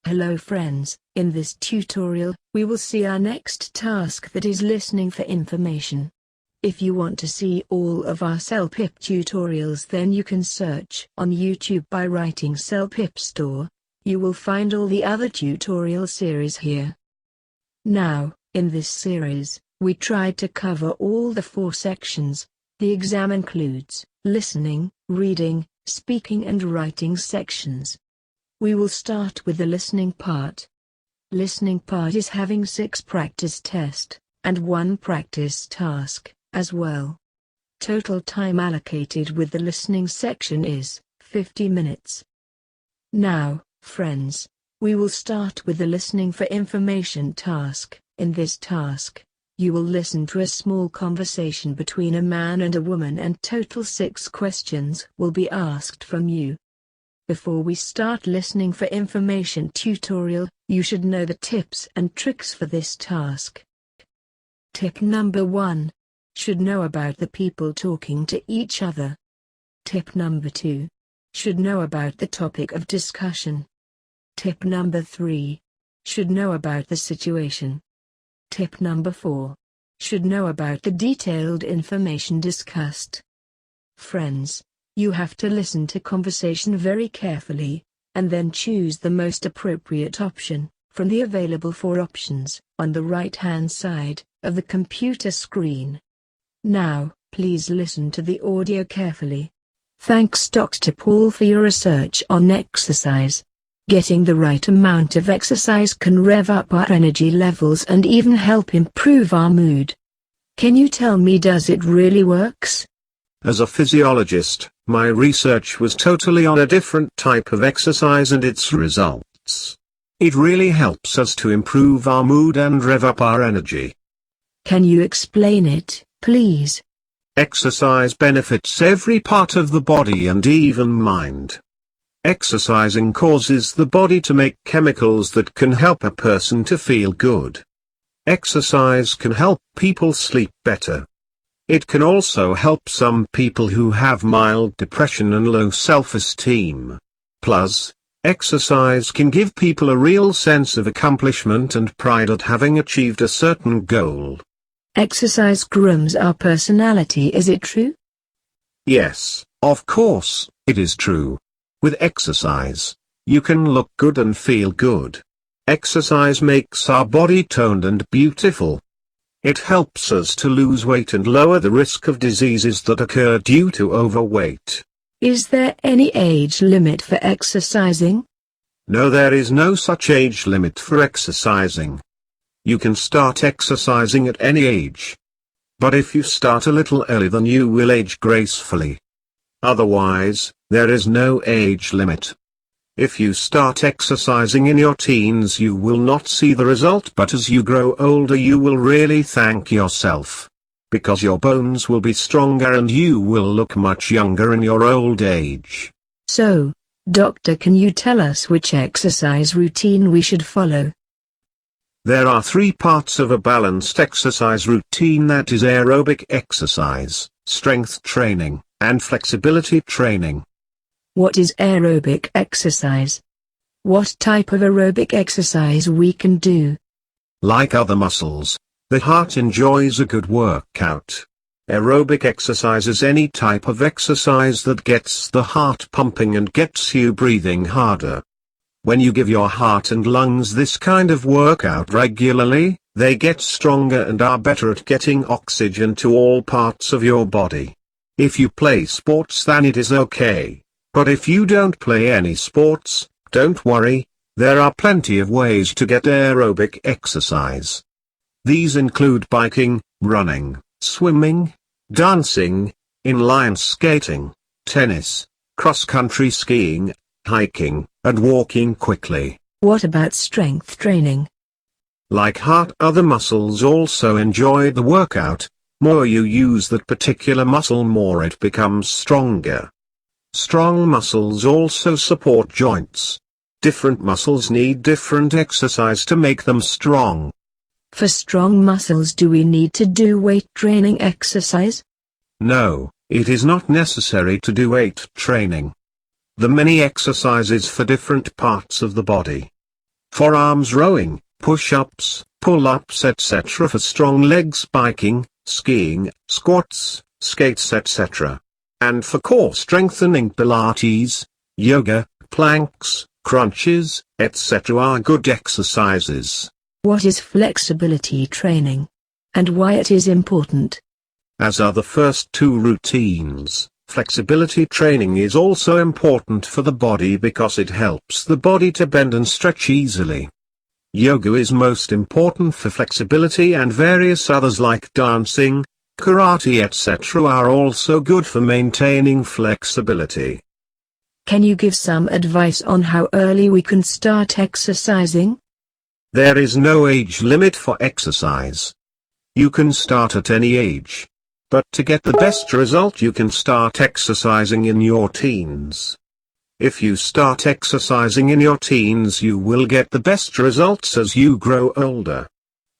Hello friends, in this tutorial, we will see our next task, that is listening for information. If you want to see all of our Celpip tutorials, then you can search on YouTube by writing Celpip Store. You will find all the other tutorial series here. Now, in this series, we tried to cover all the 4 sections. The exam includes listening, reading, speaking and writing sections. We will start with the listening part. Listening part is having 6 practice tests, and 1 practice task, as well. Total time allocated with the listening section is 50 minutes. Now, friends, we will start with the listening for information task. In this task, you will listen to a small conversation between a man and a woman, and total 6 questions will be asked from you. Before we start listening for information tutorial, you should know the tips and tricks for this task. Tip number 1. Should know about the people talking to each other. Tip number 2. Should know about the topic of discussion. Tip number 3. Should know about the situation. Tip number 4. Should know about the detailed information discussed. Friends, you have to listen to conversation very carefully, and then choose the most appropriate option from the available 4 options on the right-hand side of the computer screen. Now, please listen to the audio carefully. Thanks Dr. Paul for your research on exercise. Getting the right amount of exercise can rev up our energy levels and even help improve our mood. Can you tell me, does it really works? As a physiologist, my research was totally on a different type of exercise and its results. It really helps us to improve our mood and rev up our energy. Can you explain it, please? Exercise benefits every part of the body and even mind. Exercising causes the body to make chemicals that can help a person to feel good. Exercise can help people sleep better. It can also help some people who have mild depression and low self-esteem. Plus, exercise can give people a real sense of accomplishment and pride at having achieved a certain goal. Exercise grooms our personality, is it true? Yes, of course, it is true. With exercise, you can look good and feel good. Exercise makes our body toned and beautiful. It helps us to lose weight and lower the risk of diseases that occur due to overweight. Is there any age limit for exercising? No, there is no such age limit for exercising. You can start exercising at any age. But if you start a little early, then you will age gracefully. Otherwise, there is no age limit. If you start exercising in your teens, you will not see the result, but as you grow older you will really thank yourself. Because your bones will be stronger and you will look much younger in your old age. So, doctor, can you tell us which exercise routine we should follow? There are 3 parts of a balanced exercise routine, that is aerobic exercise, strength training, and flexibility training. What is aerobic exercise? What type of aerobic exercise we can do? Like other muscles, the heart enjoys a good workout. Aerobic exercise is any type of exercise that gets the heart pumping and gets you breathing harder. When you give your heart and lungs this kind of workout regularly, they get stronger and are better at getting oxygen to all parts of your body. If you play sports, then it is okay. But if you don't play any sports, don't worry, there are plenty of ways to get aerobic exercise. These include biking, running, swimming, dancing, inline skating, tennis, cross-country skiing, hiking, and walking quickly. What about strength training? Like heart, other muscles also enjoy the workout. More you use that particular muscle, more it becomes stronger. Strong muscles also support joints. Different muscles need different exercise to make them strong. For strong muscles, do we need to do weight training exercise? No, it is not necessary to do weight training. The many exercises for different parts of the body. forearms rowing, push-ups, pull-ups etc. For strong legs biking, skiing, squats, skates etc. And for core strengthening Pilates, yoga, planks, crunches, etc. are good exercises. What is flexibility training? And why it is important? As are the first two routines, flexibility training is also important for the body because it helps the body to bend and stretch easily. Yoga is most important for flexibility, and various others like dancing, karate etc. are also good for maintaining flexibility. Can you give some advice on how early we can start exercising? There is no age limit for exercise. You can start at any age. But to get the best result you can start exercising in your teens. If you start exercising in your teens you will get the best results as you grow older.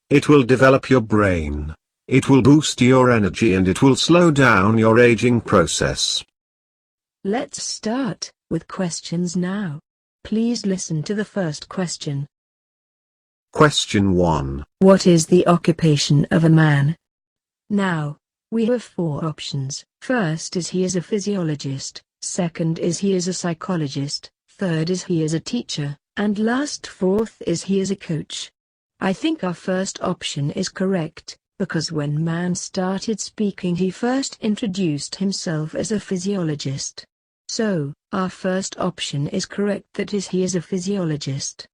It will develop your brain, it will boost your energy, and it will slow down your aging process. Let's start with questions now. Please listen to the first question. Question 1. What is the occupation of a man? Now, we have 4 options. First is he is a physiologist, second is he is a psychologist, third is he is a teacher, and last fourth is he is a coach. I think our first option is correct, because when man started speaking he first introduced himself as a physiologist. So, our first option is correct, that is he is a physiologist.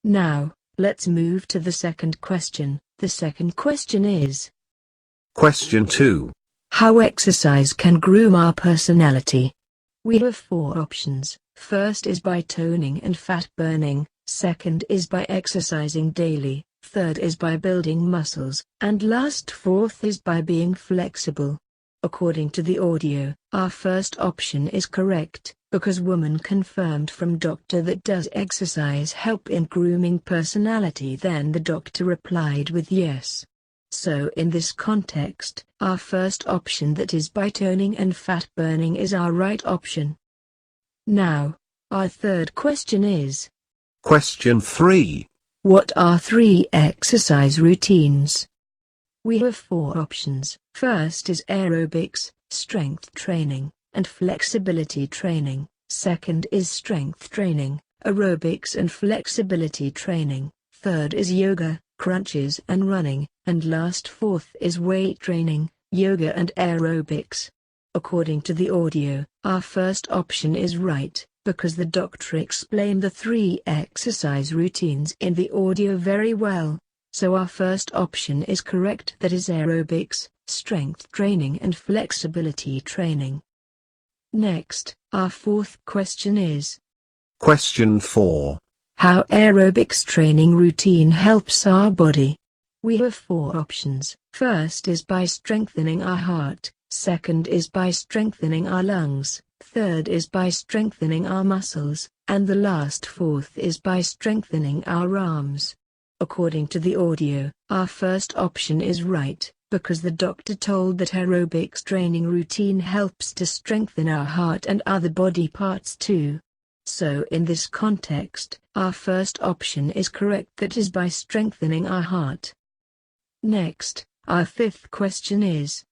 Now, let's move to the second question. The second question is: Question 2. how exercise can groom our personality? We have 4 options. First is by toning and fat burning, second is by exercising daily, third is by building muscles, and last fourth is by being flexible. According to the audio, our first option is correct, because woman confirmed from doctor that does exercise help in grooming personality. Then the doctor replied with yes. So in this context, our first option, that is by toning and fat burning, is our right option. Now, our third question is: Question 3. what are 3 exercise routines? We have 4 options. First is aerobics, strength training, and flexibility training. Second is strength training, aerobics and flexibility training. Third is yoga, crunches and running, and last fourth is weight training, yoga and aerobics. According to the audio, our first option is right, because the doctor explained the 3 exercise routines in the audio very well. So our first option is correct, that is aerobics, strength training and flexibility training. Next, our fourth question is: Question 4. how aerobics training routine helps our body? We have 4 options. First is by strengthening our heart, second is by strengthening our lungs, third is by strengthening our muscles, and the last fourth is by strengthening our arms. According to the audio, our first option is right, because the doctor told that aerobics training routine helps to strengthen our heart and other body parts too. So in this context, our first option is correct, that is by strengthening our heart. Next, our fifth question is: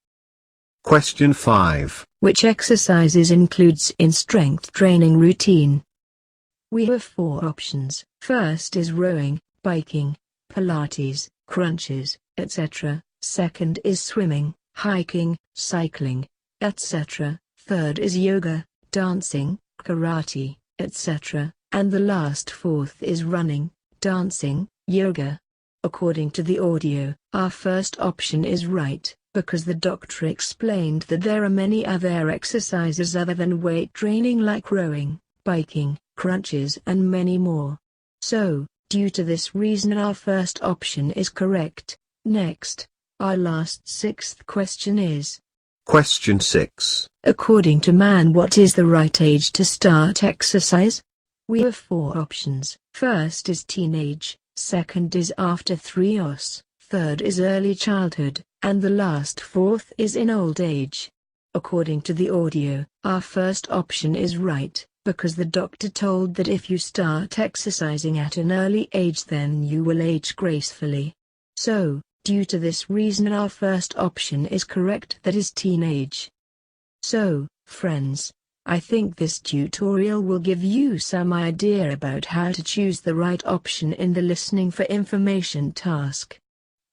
Question 5. which exercises includes in strength training routine? We have 4 options. First is rowing, biking, Pilates, crunches, etc. Second is swimming, hiking, cycling, etc. Third is yoga, dancing, karate, etc. And the last fourth is running, dancing, yoga. According to the audio, our first option is right, because the doctor explained that there are many other exercises other than weight training like rowing, biking, crunches and many more. So, due to this reason our first option is correct. Next, our last 6th question is: Question 6. according to man, what is the right age to start exercise? We have 4 options. First is teenage, second is after 3 years, third is early childhood, and the last fourth is in old age. According to the audio, our first option is right, because the doctor told that if you start exercising at an early age then you will age gracefully. So, due to this reason our first option is correct, that is teenage. So, friends, I think this tutorial will give you some idea about how to choose the right option in the listening for information task.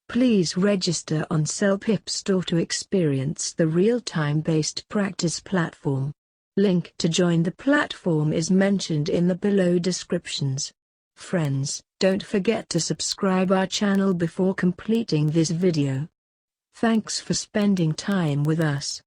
Please register on Celpip store to experience the real-time based practice platform. Link to join the platform is mentioned in the below descriptions. Friends, don't forget to subscribe our channel before completing this video. Thanks for spending time with us.